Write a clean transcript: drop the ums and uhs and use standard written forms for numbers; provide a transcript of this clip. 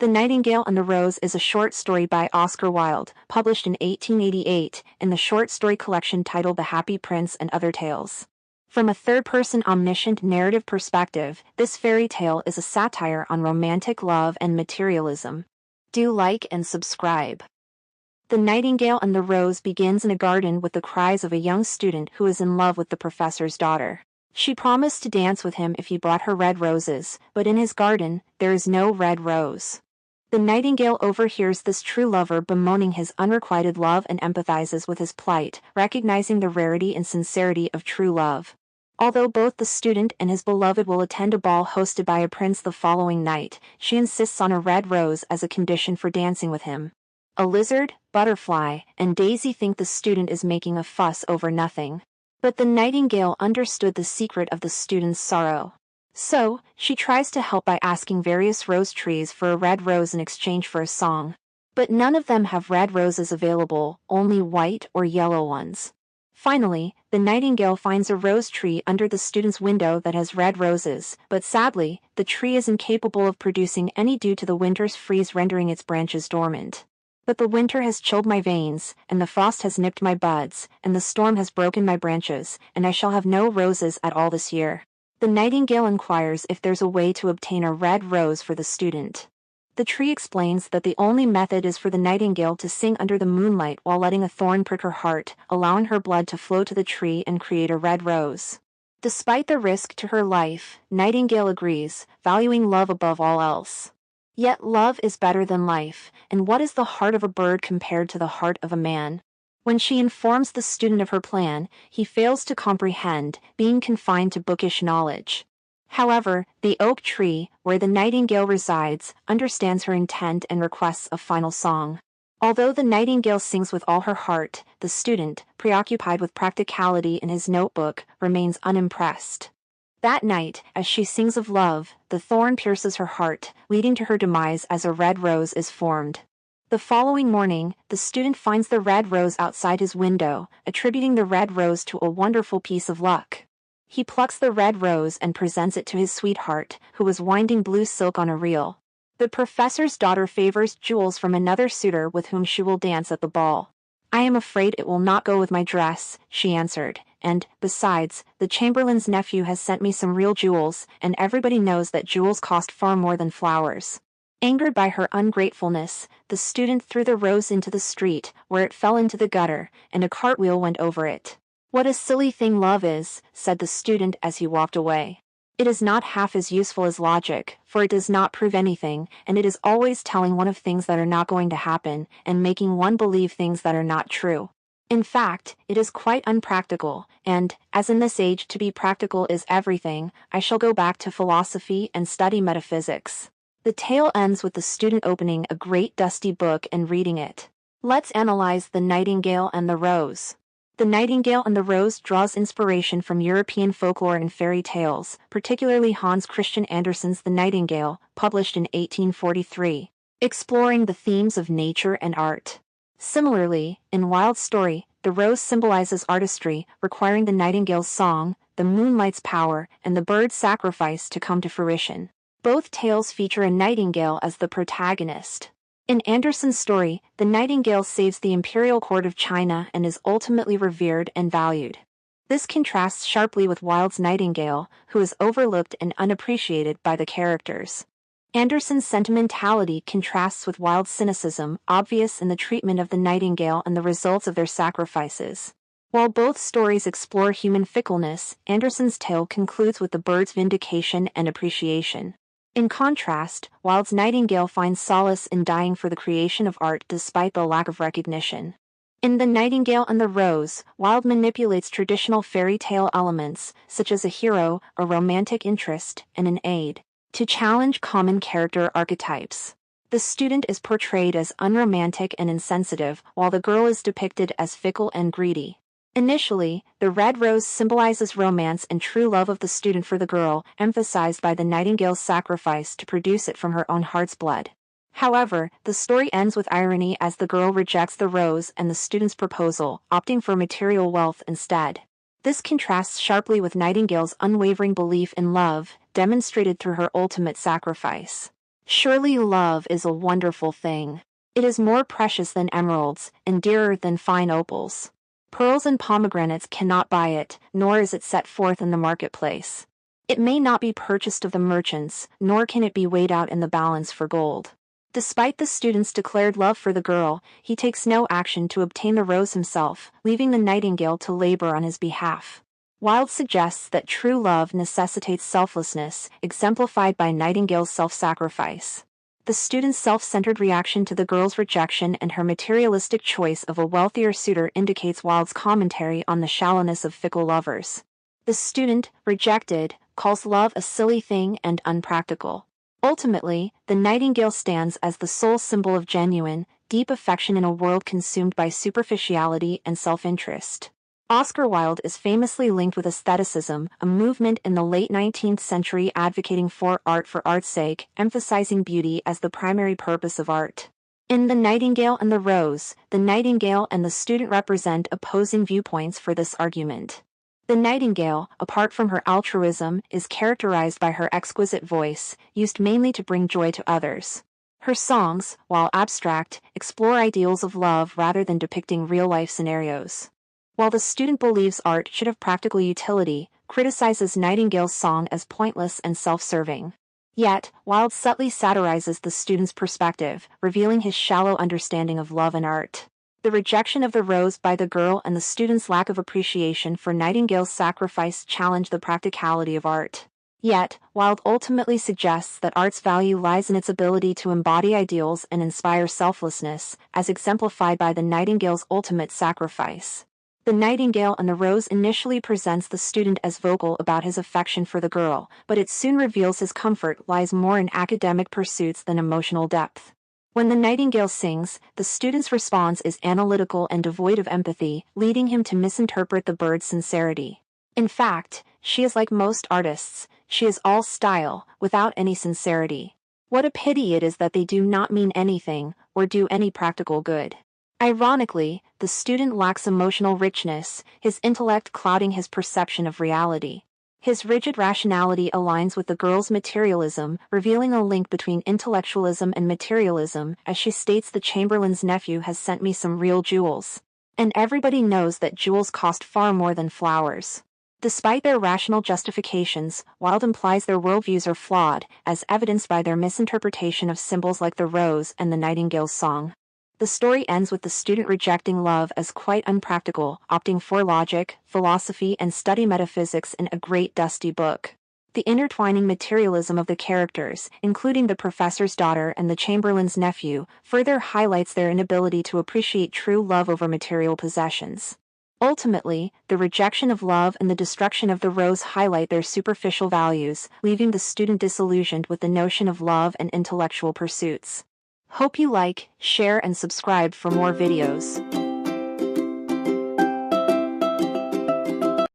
The Nightingale and the Rose is a short story by Oscar Wilde, published in 1888, in the short story collection titled The Happy Prince and Other Tales. From a third-person omniscient narrative perspective, this fairy tale is a satire on romantic love and materialism. Do like and subscribe. The Nightingale and the Rose begins in a garden with the cries of a young student who is in love with the professor's daughter. She promised to dance with him if he brought her red roses, but in his garden, there is no red rose. The Nightingale overhears this true lover bemoaning his unrequited love and empathizes with his plight, recognizing the rarity and sincerity of true love. Although both the student and his beloved will attend a ball hosted by a prince the following night, she insists on a red rose as a condition for dancing with him. A lizard, butterfly, and Daisy think the student is making a fuss over nothing. But the Nightingale understood the secret of the student's sorrow. So, she tries to help by asking various rose trees for a red rose in exchange for a song. But none of them have red roses available, only white or yellow ones. Finally, the Nightingale finds a rose tree under the student's window that has red roses, but sadly, the tree is incapable of producing any due to the winter's freeze rendering its branches dormant. But the winter has chilled my veins, and the frost has nipped my buds, and the storm has broken my branches, and I shall have no roses at all this year. The Nightingale inquires if there's a way to obtain a red rose for the student. The tree explains that the only method is for the Nightingale to sing under the moonlight while letting a thorn prick her heart, allowing her blood to flow to the tree and create a red rose. Despite the risk to her life, Nightingale agrees, valuing love above all else. Yet love is better than life, and what is the heart of a bird compared to the heart of a man? When she informs the student of her plan, he fails to comprehend, being confined to bookish knowledge. However, the oak tree, where the Nightingale resides, understands her intent and requests a final song. Although the Nightingale sings with all her heart, the student, preoccupied with practicality in his notebook, remains unimpressed. That night, as she sings of love, the thorn pierces her heart, leading to her demise as a red rose is formed. The following morning, the student finds the red rose outside his window, attributing the red rose to a wonderful piece of luck. He plucks the red rose and presents it to his sweetheart, who was winding blue silk on a reel. The professor's daughter favors jewels from another suitor with whom she will dance at the ball. "I am afraid it will not go with my dress," she answered, "and, besides, the chamberlain's nephew has sent me some real jewels, and everybody knows that jewels cost far more than flowers." Angered by her ungratefulness, the student threw the rose into the street, where it fell into the gutter, and a cartwheel went over it. "What a silly thing love is," said the student as he walked away. "It is not half as useful as logic, for it does not prove anything, and it is always telling one of things that are not going to happen, and making one believe things that are not true. In fact, it is quite unpractical, and, as in this age to be practical is everything, I shall go back to philosophy and study metaphysics." The tale ends with the student opening a great dusty book and reading it. Let's analyze The Nightingale and the Rose. The Nightingale and the Rose draws inspiration from European folklore and fairy tales, particularly Hans Christian Andersen's The Nightingale, published in 1843, exploring the themes of nature and art. Similarly, in Wilde's story, the rose symbolizes artistry, requiring the nightingale's song, the moonlight's power, and the bird's sacrifice to come to fruition. Both tales feature a nightingale as the protagonist. In Andersen's story, the nightingale saves the imperial court of China and is ultimately revered and valued. This contrasts sharply with Wilde's Nightingale, who is overlooked and unappreciated by the characters. Andersen's sentimentality contrasts with Wilde's cynicism, obvious in the treatment of the nightingale and the results of their sacrifices. While both stories explore human fickleness, Andersen's tale concludes with the bird's vindication and appreciation. In contrast, Wilde's Nightingale finds solace in dying for the creation of art despite the lack of recognition. In The Nightingale and the Rose, Wilde manipulates traditional fairy tale elements, such as a hero, a romantic interest, and an aide, to challenge common character archetypes. The student is portrayed as unromantic and insensitive, while the girl is depicted as fickle and greedy. Initially, the red rose symbolizes romance and true love of the student for the girl, emphasized by the nightingale's sacrifice to produce it from her own heart's blood. However, the story ends with irony as the girl rejects the rose and the student's proposal, opting for material wealth instead. This contrasts sharply with Nightingale's unwavering belief in love, demonstrated through her ultimate sacrifice. Surely love is a wonderful thing. It is more precious than emeralds, and dearer than fine opals. Pearls and pomegranates cannot buy it, nor is it set forth in the marketplace. It may not be purchased of the merchants, nor can it be weighed out in the balance for gold. Despite the student's declared love for the girl, he takes no action to obtain the rose himself, leaving the nightingale to labor on his behalf. Wilde suggests that true love necessitates selflessness, exemplified by Nightingale's self-sacrifice. The student's self-centered reaction to the girl's rejection and her materialistic choice of a wealthier suitor indicates Wilde's commentary on the shallowness of fickle lovers. The student, rejected, calls love a silly thing and unpractical. Ultimately, the nightingale stands as the sole symbol of genuine, deep affection in a world consumed by superficiality and self-interest. Oscar Wilde is famously linked with aestheticism, a movement in the late 19th century advocating for art's sake, emphasizing beauty as the primary purpose of art. In The Nightingale and the Rose, the nightingale and the student represent opposing viewpoints for this argument. The nightingale, apart from her altruism, is characterized by her exquisite voice, used mainly to bring joy to others. Her songs, while abstract, explore ideals of love rather than depicting real-life scenarios. While the student believes art should have practical utility, criticizes Nightingale's song as pointless and self-serving. Yet, Wilde subtly satirizes the student's perspective, revealing his shallow understanding of love and art. The rejection of the rose by the girl and the student's lack of appreciation for Nightingale's sacrifice challenge the practicality of art. Yet, Wilde ultimately suggests that art's value lies in its ability to embody ideals and inspire selflessness, as exemplified by the nightingale's ultimate sacrifice. The Nightingale and the Rose initially presents the student as vocal about his affection for the girl, but it soon reveals his comfort lies more in academic pursuits than emotional depth. When the nightingale sings, the student's response is analytical and devoid of empathy, leading him to misinterpret the bird's sincerity. In fact, she is like most artists, she is all style, without any sincerity. What a pity it is that they do not mean anything, or do any practical good. Ironically, the student lacks emotional richness, his intellect clouding his perception of reality. His rigid rationality aligns with the girl's materialism, revealing a link between intellectualism and materialism, as she states, "The Chamberlain's nephew has sent me some real jewels. And everybody knows that jewels cost far more than flowers." Despite their rational justifications, Wilde implies their worldviews are flawed, as evidenced by their misinterpretation of symbols like the rose and the nightingale's song. The story ends with the student rejecting love as quite unpractical, opting for logic, philosophy, and study metaphysics in a great dusty book. The intertwining materialism of the characters, including the professor's daughter and the chamberlain's nephew, further highlights their inability to appreciate true love over material possessions. Ultimately, the rejection of love and the destruction of the rose highlight their superficial values, leaving the student disillusioned with the notion of love and intellectual pursuits. Hope you like, share, and subscribe for more videos.